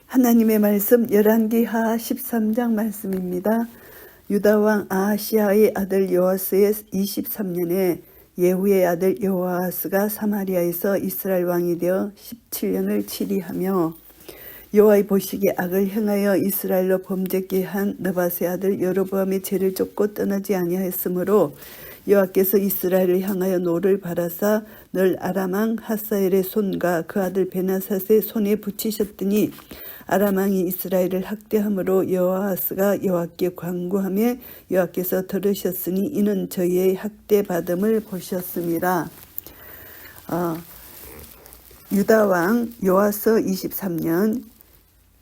하나님의 말씀 열왕기하 13장 말씀입니다. 유다왕 아하시아의 아들 요아스의 23년에 예후의 아들 여호아스가 사마리아에서 이스라엘 왕이 되어 17년을 치리하며 여호와의 보시기에 악을 행하여 이스라엘로 범죄케 한 느밧의 아들 여로보암의 죄를 쫓고 떠나지 아니하였으므로 여호와께서 이스라엘을 향하여 노를 바라사 늘 아람 왕 하사엘의 손과 그 아들 베나삿의 손에 붙이셨더니 아람 왕이 이스라엘을 학대함으로 여호아스가 여호와께 간구하며 여호와께서 들으셨으니 이는 저희의 학대받음을 보셨습니다. 유다왕 요아스 23년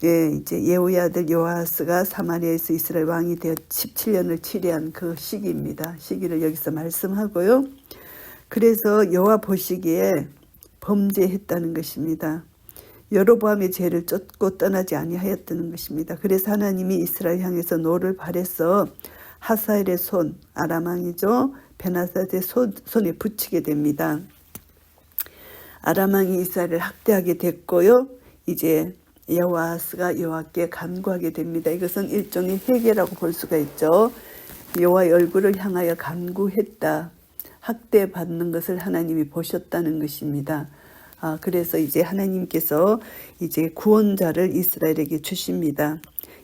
이제 예후의 아들 요아스가 사마리아에서 이스라엘 왕이 되어 17년을 치리한 그 시기입니다. 시기를 여기서 말씀하고요. 그래서 여호와 보시기에 범죄했다는 것입니다. 여로보암의 죄를 쫓고 떠나지 아니하였다는 것입니다. 그래서 하나님이 이스라엘 향해서 노를 발해서 하사엘의 손, 아람 왕이죠. 베나삿의 손에 붙이게 됩니다. 아람 왕이 이스라엘을 학대하게 됐고요. 이제 여호아스가 여호와께 간구하게 됩니다. 이것은 일종의 회개라고 볼 수가 있죠. 여호와의 얼굴을 향하여 간구했다. 학대받는 것을 하나님이 보셨다는 것입니다. 그래서 이제 하나님께서 이제 구원자를 이스라엘에게 주십니다.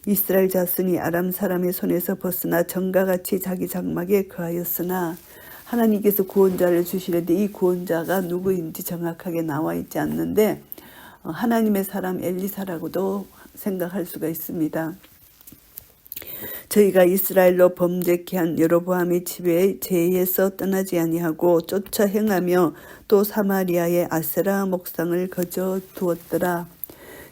이스라엘 자손이 아람 사람의 손에서 벗어나 전과 같이 자기 장막에 거하였으나 하나님께서 구원자를 주시는데 이 구원자가 누구인지 정확하게 나와 있지 않는데 하나님의 사람 엘리사라고도 생각할 수가 있습니다. 저희가 이스라엘로 범죄케 한 여로보암의 집에 죄에서 떠나지 아니하고 쫓아 행하며 또 사마리아의 아세라 목상을 거저 두었더라.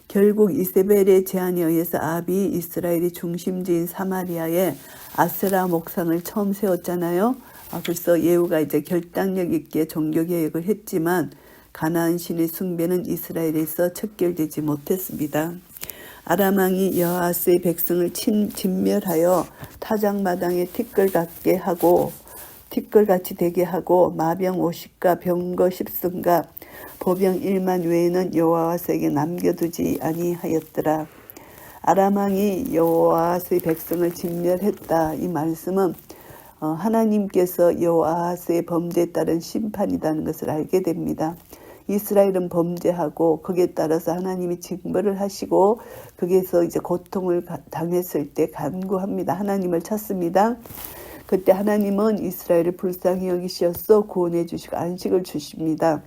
결국 이세벨의 제안에 의해서 아합이 이스라엘의 중심지인 사마리아에 아세라 목상을 처음 세웠잖아요. 그래서 예후가 이제 결단력 있게 종교개혁을 했지만 가나안 신의 숭배는 이스라엘에서 척결되지 못했습니다. 아람 왕이 여호아스의 백성을 진멸하여 타작마당에 티끌같게 하고 티끌같이 되게 하고 마병 50가 병거 10승과 보병 1만 외에는 여호아스에게 남겨두지 아니하였더라. 아람 왕이 여호아스의 백성을 진멸했다. 이 말씀은 하나님께서 여호아스의 범죄에 따른 심판이라는 것을 알게 됩니다. 이스라엘은 범죄하고 거기에 따라서 하나님이 징벌을 하시고 거기에서 이제 고통을 당했을 때 간구합니다. 하나님을 찾습니다. 그때 하나님은 이스라엘을 불쌍히 여기시어서 구원해 주시고 안식을 주십니다.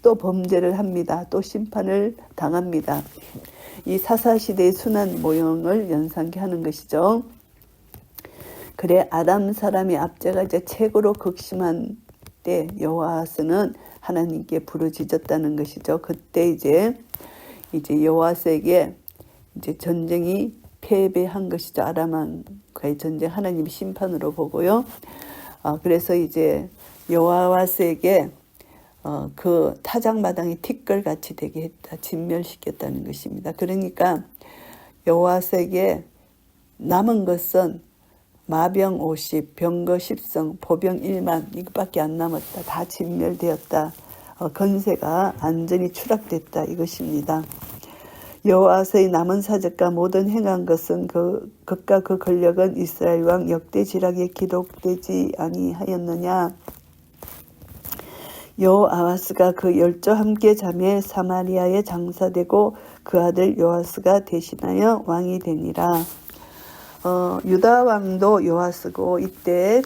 또 범죄를 합니다. 또 심판을 당합니다. 이 사사시대의 순환 모형을 연상케 하는 것이죠. 그래 아람 사람의 압제가 이제 최고로 극심한 때 여호아스는 하나님께 부르짖었다는 것이죠. 그때 이제 여호아스에게 이제 전쟁이 패배한 것이죠. 아람 왕과의 전쟁 하나님의 심판으로 보고요. 그래서 이제 여호아스에게 그 타작마당이 티끌같이 되게 했다. 진멸시켰다는 것입니다. 그러니까 여호아스에게 남은 것은 마병 50, 병거 10성, 보병 1만 이것밖에 안 남았다. 다 진멸되었다. 건세가 완전히 추락됐다. 이것입니다. 여호아스의 남은 사적과 모든 행한 것은 그것과 그 권력은 이스라엘 왕 역대지락에 기록되지 아니하였느냐. 여호아스가 그 열조와 함께 자매 사마리아에 장사되고 그 아들 요아스가 대신하여 왕이 되니라. 유다 왕도 요아스고 이때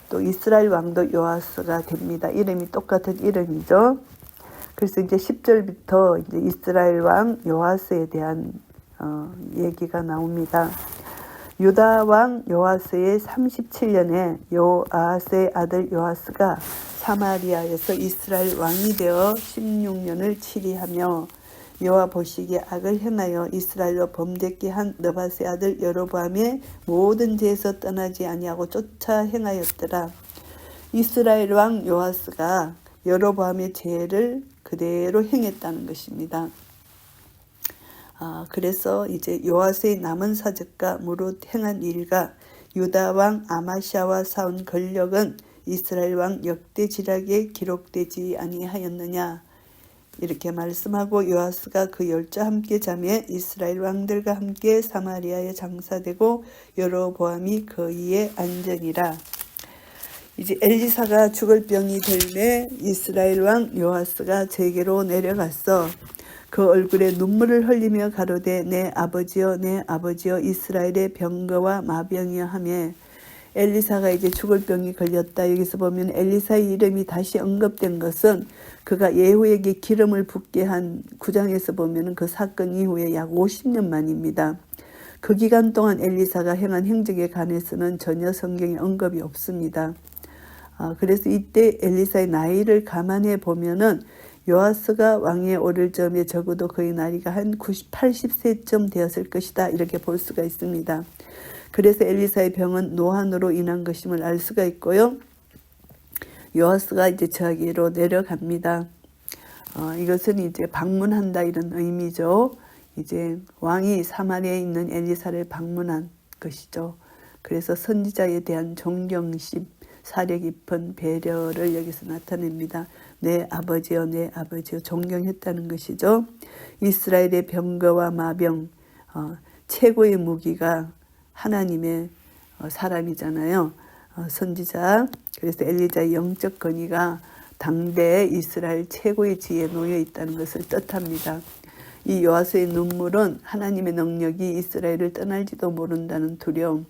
또 이스라엘 왕도 요아스가 됩니다. 이름이 똑같은 이름이죠. 그래서 이제 10절부터 이제 이스라엘 왕 요아스에 대한 얘기가 나옵니다. 유다 왕 요아스의 37년에 요아스의 아들 요아스가 사마리아에서 이스라엘 왕이 되어 16년을 치리하며 여호와 보시기에 악을 행하여 이스라엘로 범죄케 한 느밧의 아들 여로보암의 모든 죄에서 떠나지 아니하고 쫓아 행하였더라. 이스라엘 왕 요아스가 여로보암의 죄를 그대로 행했다는 것입니다. 그래서 이제 요아스의 남은 사적과 무릇 행한 일과 유다 왕 아마시아와 싸운 권력은 이스라엘 왕 역대지락에 기록되지 아니하였느냐. 이렇게 말씀하고 요아스가 그 열조와 함께 자매 이스라엘 왕들과 함께 사마리아에 장사되고 여로보암이 거기에 앉으니라. 이제 엘리사가 죽을 병이 들매 이스라엘 왕 요아스가 제게로 내려갔어 그 얼굴에 눈물을 흘리며 가로되 내 아버지여 내 아버지여 이스라엘의 병거와 마병이여 하며 엘리사가 이제 죽을 병이 걸렸다. 여기서 보면 엘리사의 이름이 다시 언급된 것은 그가 예후에게 기름을 붓게 한 9장에서 보면 그 사건 이후에 약 50년 만입니다. 그 기간 동안 엘리사가 행한 행적에 관해서는 전혀 성경에 언급이 없습니다. 그래서 이때 엘리사의 나이를 감안해 보면은 요아스가 왕위에 오를 점에 적어도 그의 나이가 한 80세쯤 되었을 것이다. 이렇게 볼 수가 있습니다. 그래서 엘리사의 병은 노환으로 인한 것임을 알 수가 있고요. 요아스가 이제 저기로 내려갑니다. 이것은 이제 방문한다 이런 의미죠. 이제 왕이 사마리아에 있는 엘리사를 방문한 것이죠. 그래서 선지자에 대한 존경심, 사려 깊은 배려를 여기서 나타냅니다. 내 아버지여 내 아버지여 존경했다는 것이죠. 이스라엘의 병거와 마병 최고의 무기가 하나님의 사람이잖아요. 선지자. 그래서 엘리자의 영적 권위가 당대 이스라엘 최고의 지위에 놓여 있다는 것을 뜻합니다. 이 요아스의 눈물은 하나님의 능력이 이스라엘을 떠날지도 모른다는 두려움,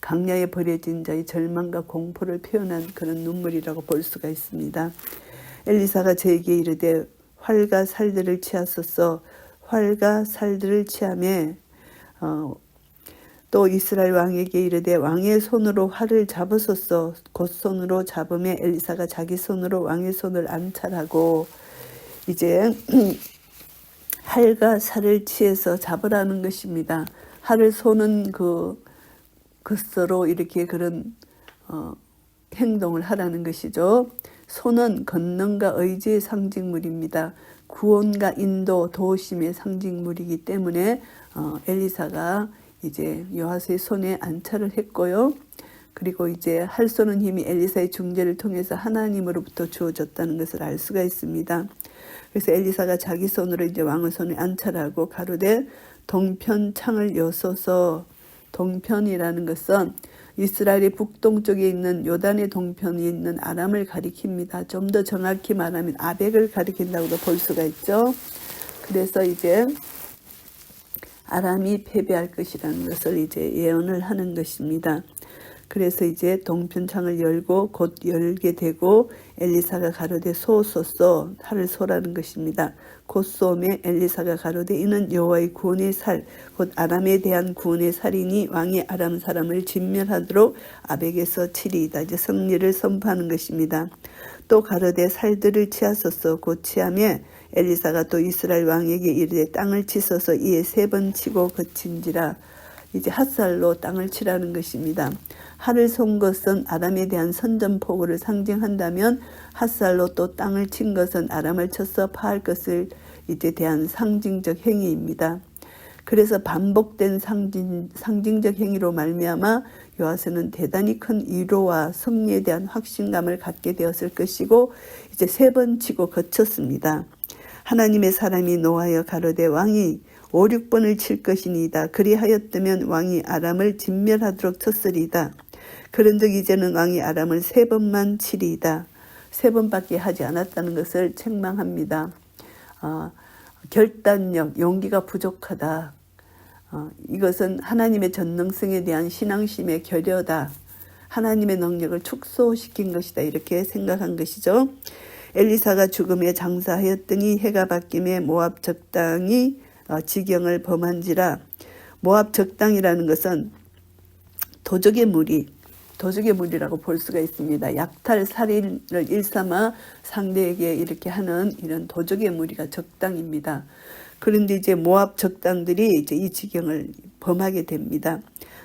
강야에 버려진 자의 절망과 공포를 표현한 그런 눈물이라고 볼 수가 있습니다. 엘리사가 저에게 이르되 활과 살들을 취하소서. 활과 살들을 취하며 또 이스라엘 왕에게 이르되 왕의 손으로 활을 잡으소서. 곧 손으로 잡으며 엘리사가 자기 손으로 왕의 손을 안찰하고 이제 활과 살을 취해서 잡으라는 것입니다. 활을 쏘는 것으로 이렇게 그런 행동을 하라는 것이죠. 손은 권능과 의지의 상징물입니다. 구원과 인도, 도우심의 상징물이기 때문에 엘리사가 이제 요아스의 손에 안찰을 했고요. 그리고 이제 활 쏘는 힘이 엘리사의 중재를 통해서 하나님으로부터 주어졌다는 것을 알 수가 있습니다. 그래서 엘리사가 자기 손으로 이제 왕의 손에 안찰하고 가로되 동편 창을 여소서. 동편이라는 것은 이스라엘의 북동쪽에 있는 요단의 동편에 있는 아람을 가리킵니다. 좀 더 정확히 말하면 아벡을 가리킨다고도 볼 수가 있죠. 그래서 이제 아람이 패배할 것이라는 것을 이제 예언을 하는 것입니다. 그래서 이제 동편창을 열고 곧 열게 되고 엘리사가 가로되 쏘소서. 활을 쏘라는 것입니다. 곧 쏘매 엘리사가 가로되 이는 여호와의 구원의 살 곧 아람에 대한 구원의 살이니 왕이 아람 사람을 진멸하도록 아벡에서 치리이다. 이제 승리를 선포하는 것입니다. 또 가로되 살들을 취하소서. 곧 취하며 엘리사가 또 이스라엘 왕에게 이르되 땅을 치소서. 이에 3번 치고 그친지라. 이제 핫살로 땅을 치라는 것입니다. 활을 쏜 것은 아람에 대한 선전포고를 상징한다면 핫살로 또 땅을 친 것은 아람을 쳐서 파할 것을 이제 대한 상징적 행위입니다. 그래서 반복된 상징적 행위로 말미암아 요아스는 대단히 큰 위로와 승리에 대한 확신감을 갖게 되었을 것이고 이제 3번 치고 거쳤습니다. 하나님의 사람이 노하여 가로되 왕이 5, 6번을 칠 것이니이다. 그리하였다면 왕이 아람을 진멸하도록 쳤으리이다. 그런즉 이제는 왕이 아람을 3번만 치리이다. 3번밖에 하지 않았다는 것을 책망합니다. 결단력, 용기가 부족하다. 이것은 하나님의 전능성에 대한 신앙심의 결여다. 하나님의 능력을 축소시킨 것이다. 이렇게 생각한 것이죠. 엘리사가 죽음에 장사하였더니 해가 바뀜에 모압 적당이 지경을 범한지라. 모압 적당이라는 것은 도적의 무리라고 볼 수가 있습니다. 약탈 살인을 일삼아 상대에게 이렇게 하는 이런 도적의 무리가 적당입니다. 그런데 이제 모압 적당들이 이제 이 지경을 범하게 됩니다.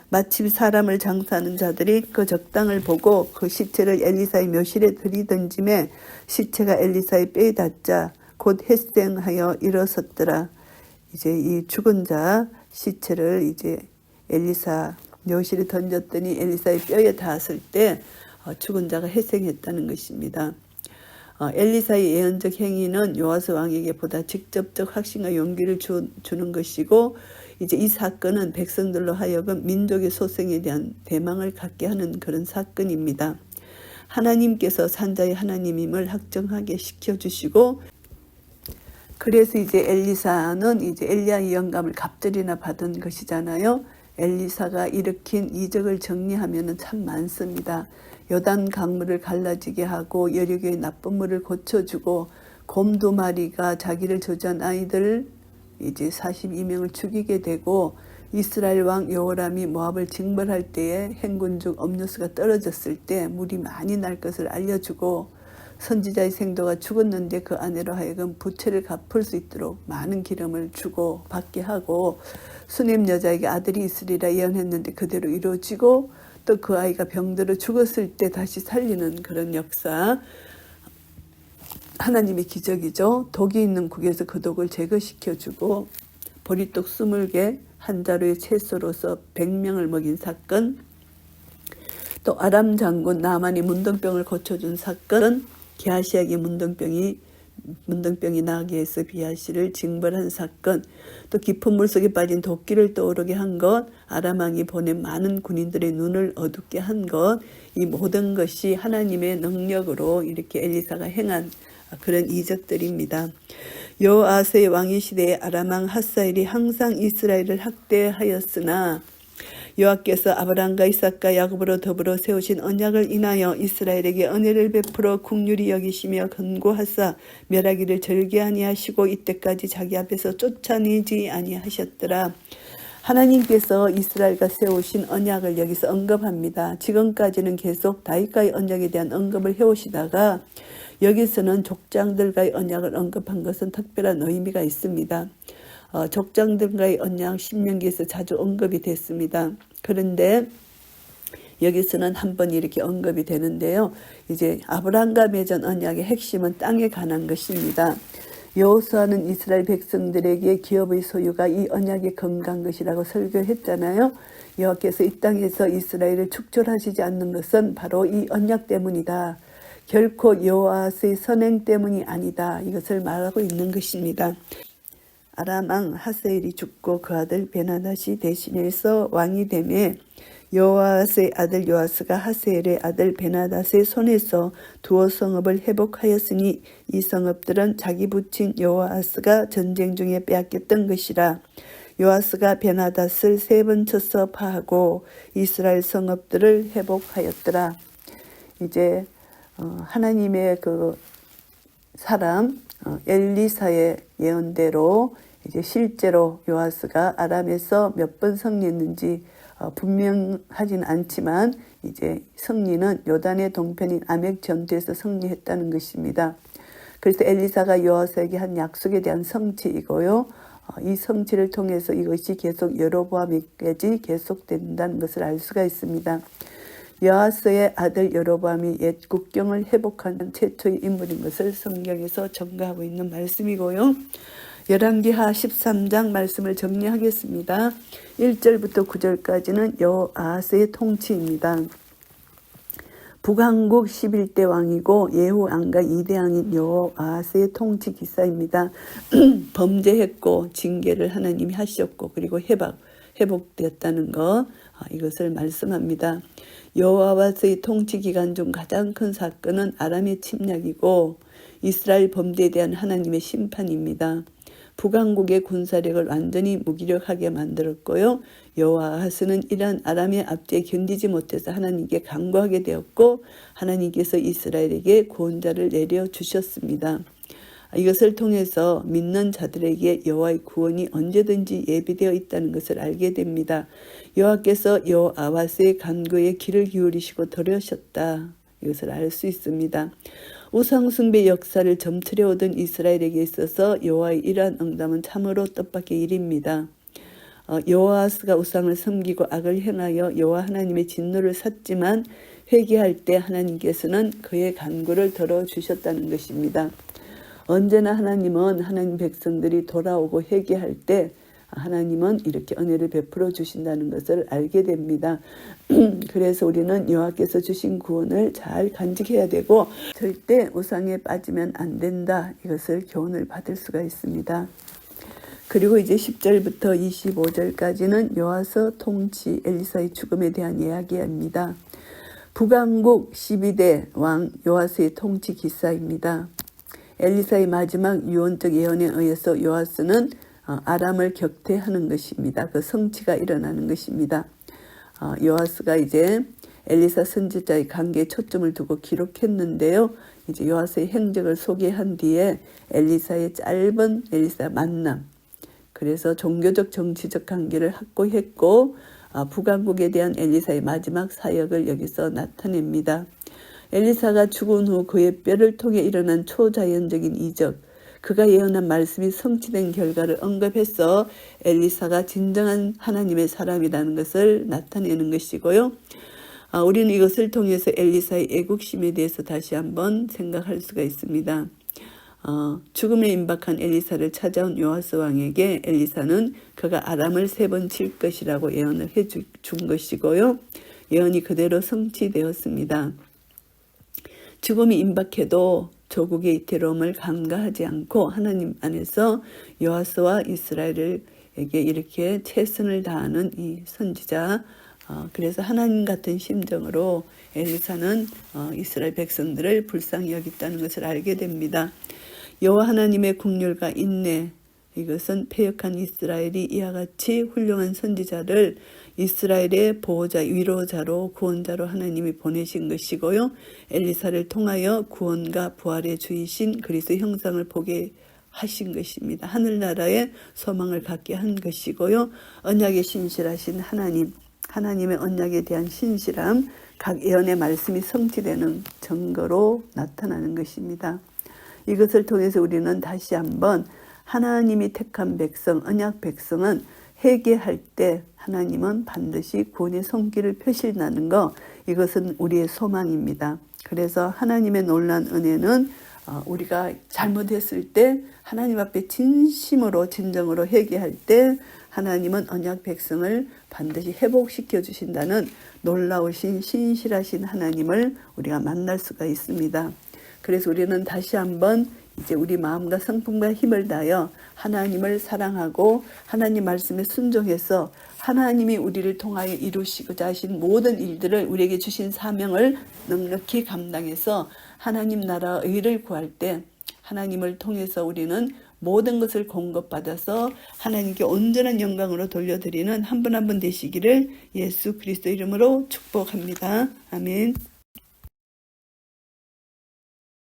마침 사람을 장사하는 자들이 그 적당을 보고 그 시체를 엘리사의 묘실에 들이던짐에 시체가 엘리사의 뼈에 닿자 곧 햇생하여 일어섰더라. 이제 이 죽은 자 시체를 이제 엘리사 묘실에 던졌더니 엘리사의 뼈에 닿았을 때 죽은 자가 회생했다는 것입니다. 엘리사의 예언적 행위는 요아스 왕에게 보다 직접적 확신과 용기를 주는 것이고, 이제 이 사건은 백성들로 하여금 민족의 소생에 대한 대망을 갖게 하는 그런 사건입니다. 하나님께서 산자의 하나님임을 확정하게 시켜주시고, 그래서 이제 엘리사는 이제 엘리야의 영감을 갑절이나 받은 것이잖아요. 엘리사가 일으킨 이적을 정리하면은 참 많습니다. 요단 강물을 갈라지게 하고 여리고의 나쁜 물을 고쳐주고, 곰 2마리가 자기를 저주한 아이들 이제 42명을 죽이게 되고, 이스라엘 왕 여호람이 모압을 징벌할 때에 행군 중 음료수가 떨어졌을 때 물이 많이 날 것을 알려주고, 선지자의 생도가 죽었는데 그 아내로 하여금 부채를 갚을 수 있도록 많은 기름을 주고 받게 하고, 수넴 여자에게 아들이 있으리라 예언했는데 그대로 이루어지고, 또 그 아이가 병들어 죽었을 때 다시 살리는 그런 역사, 하나님의 기적이죠. 독이 있는 국에서 그 독을 제거시켜주고, 보리떡 20개 한 자루의 채소로서 100명을 먹인 사건, 또 아람 장군 나만이 문둥병을 고쳐준 사건, 게하시에게 문둥병이 나게 해서 비하시를 징벌한 사건, 또 깊은 물속에 빠진 도끼를 떠오르게 한 것, 아람 왕이 보낸 많은 군인들의 눈을 어둡게 한 것, 이 모든 것이 하나님의 능력으로 이렇게 엘리사가 행한 그런 이적들입니다. 여호아스의 왕위 시대에 아람 왕 하사엘이 항상 이스라엘을 학대하였으나, 여호와께서 아브라함과 이삭과 야곱으로 더불어 세우신 언약을 인하여 이스라엘에게 은혜를 베풀어 긍휼히 여기시며 견고하사 멸하기를 절개 아니하시고 이때까지 자기 앞에서 쫓아내지 아니하셨더라. 하나님께서 이스라엘과 세우신 언약을 여기서 언급합니다. 지금까지는 계속 다윗과의 언약에 대한 언급을 해오시다가 여기서는 족장들과의 언약을 언급한 것은 특별한 의미가 있습니다. 족장들과의 언약 신명기에서 자주 언급이 됐습니다. 그런데 여기서는 한번 이렇게 언급이 되는데요. 이제 아브라함과 맺은 언약의 핵심은 땅에 관한 것입니다. 여호수아는 이스라엘 백성들에게 기업의 소유가 이 언약에 근거한 것이라고 설교했잖아요. 여호와께서 이 땅에서 이스라엘을 축출하시지 않는 것은 바로 이 언약 때문이다. 결코 여호와의 선행 때문이 아니다. 이것을 말하고 있는 것입니다. 아람 왕 하사엘이 죽고 그 아들 베나닷이 대신해서 왕이 되매, 여호아스의 아들 요아스가 하사엘의 아들 베나닷의 손에서 두어 성읍을 회복하였으니 이 성읍들은 자기 부친 여호아스가 전쟁 중에 빼앗겼던 것이라. 요아스가 베나닷을 3번 쳐서 파하고 이스라엘 성읍들을 회복하였더라. 이제 하나님의 그 사람 엘리사의 예언대로 이제 실제로 요아스가 아람에서 몇 번 승리했는지 분명하지는 않지만, 이제 승리는 요단의 동편인 아멕 전투에서 승리했다는 것입니다. 그래서 엘리사가 요아스에게 한 약속에 대한 성취이고요. 이 성취를 통해서 이것이 계속 여로보암에까지 계속된다는 것을 알 수가 있습니다. 요아스의 아들 여로보암이 옛 국경을 회복한 최초의 인물인 것을 성경에서 전가하고 있는 말씀이고요. 열왕기하 13장 말씀을 정리하겠습니다. 1절부터 9절까지는 여호아스의 통치입니다. 북왕국 11대 왕이고 예후 왕과 2대 왕인 여호아스의 통치 기사입니다. 범죄했고 징계를 하나님이 하셨고, 그리고 회복되었다는 것, 이것을 말씀합니다. 여호아스의 통치 기간 중 가장 큰 사건은 아람의 침략이고 이스라엘 범죄에 대한 하나님의 심판입니다. 북왕국의 군사력을 완전히 무기력하게 만들었고요. 여호아스는 이러한 아람의 압제에 견디지 못해서 하나님께 간구하게 되었고, 하나님께서 이스라엘에게 구원자를 내려주셨습니다. 이것을 통해서 믿는 자들에게 여호와의 구원이 언제든지 예비되어 있다는 것을 알게 됩니다. 여호와께서 여호아스의 간구에 귀를 기울이시고 들으셨다. 이것을 알 수 있습니다. 우상숭배 역사를 점치려 오던 이스라엘에게 있어서 여호와의 이러한 응답은 참으로 뜻밖의 일입니다. 여호아스가 우상을 섬기고 악을 행하여 여호와 하나님의 진노를 샀지만 회개할 때 하나님께서는 그의 간구를 들어주셨다는 것입니다. 언제나 하나님은 하나님 백성들이 돌아오고 회개할 때 하나님은 이렇게 은혜를 베풀어 주신다는 것을 알게 됩니다. 그래서 우리는 여호와께서 주신 구원을 잘 간직해야 되고 절대 우상에 빠지면 안 된다. 이것을 교훈을 받을 수가 있습니다. 그리고 이제 10절부터 25절까지는 요아스 통치 엘리사의 죽음에 대한 이야기입니다. 북왕국 12대 왕 요아스의 통치 기사입니다. 엘리사의 마지막 유언적 예언에 의해서 요아스는 아람을 격퇴하는 것입니다. 그 성취가 일어나는 것입니다. 요아스가 이제 엘리사 선지자의 관계에 초점을 두고 기록했는데요. 이제 요아스의 행적을 소개한 뒤에 엘리사의 짧은 만남, 그래서 종교적 정치적 관계를 확고했고 북왕국에 대한 엘리사의 마지막 사역을 여기서 나타냅니다. 엘리사가 죽은 후 그의 뼈를 통해 일어난 초자연적인 이적, 그가 예언한 말씀이 성취된 결과를 언급해서 엘리사가 진정한 하나님의 사람이라는 것을 나타내는 것이고요. 우리는 이것을 통해서 엘리사의 애국심에 대해서 다시 한번 생각할 수가 있습니다. 죽음에 임박한 엘리사를 찾아온 요아스 왕에게 엘리사는 그가 아람을 3번 칠 것이라고 예언을 해준 것이고요. 예언이 그대로 성취되었습니다. 죽음이 임박해도 조국의 이태로움을 간과하지 않고 하나님 안에서 요아스와 이스라엘에게 이렇게 최선을 다하는 이 선지자, 그래서 하나님 같은 심정으로 엘리사는 이스라엘 백성들을 불쌍히 여겼다는 것을 알게 됩니다. 여호와 하나님의 긍휼과 인내, 이것은 패역한 이스라엘이 이와 같이 훌륭한 선지자를 이스라엘의 보호자, 위로자로 구원자로 하나님이 보내신 것이고요. 엘리사를 통하여 구원과 부활의 주이신 그리스도의 형상을 보게 하신 것입니다. 하늘나라의 소망을 갖게 한 것이고요. 언약에 신실하신 하나님의 언약에 대한 신실함, 각 예언의 말씀이 성취되는 증거로 나타나는 것입니다. 이것을 통해서 우리는 다시 한번 하나님이 택한 백성, 언약 백성은 회개할 때 하나님은 반드시 구원의 손길을 펴신다는 것, 이것은 우리의 소망입니다. 그래서 하나님의 놀라운 은혜는 우리가 잘못했을 때 하나님 앞에 진심으로 진정으로 회개할 때 하나님은 언약 백성을 반드시 회복시켜 주신다는 놀라우신 신실하신 하나님을 우리가 만날 수가 있습니다. 그래서 우리는 다시 한번 이제 우리 마음과 성품과 힘을 다하여 하나님을 사랑하고 하나님 말씀에 순종해서 하나님이 우리를 통하여 이루시고자 하신 모든 일들을 우리에게 주신 사명을 넉넉히 감당해서 하나님 나라 의를 구할 때 하나님을 통해서 우리는 모든 것을 공급받아서 하나님께 온전한 영광으로 돌려드리는 한 분 한 분 되시기를 예수 그리스도 이름으로 축복합니다. 아멘.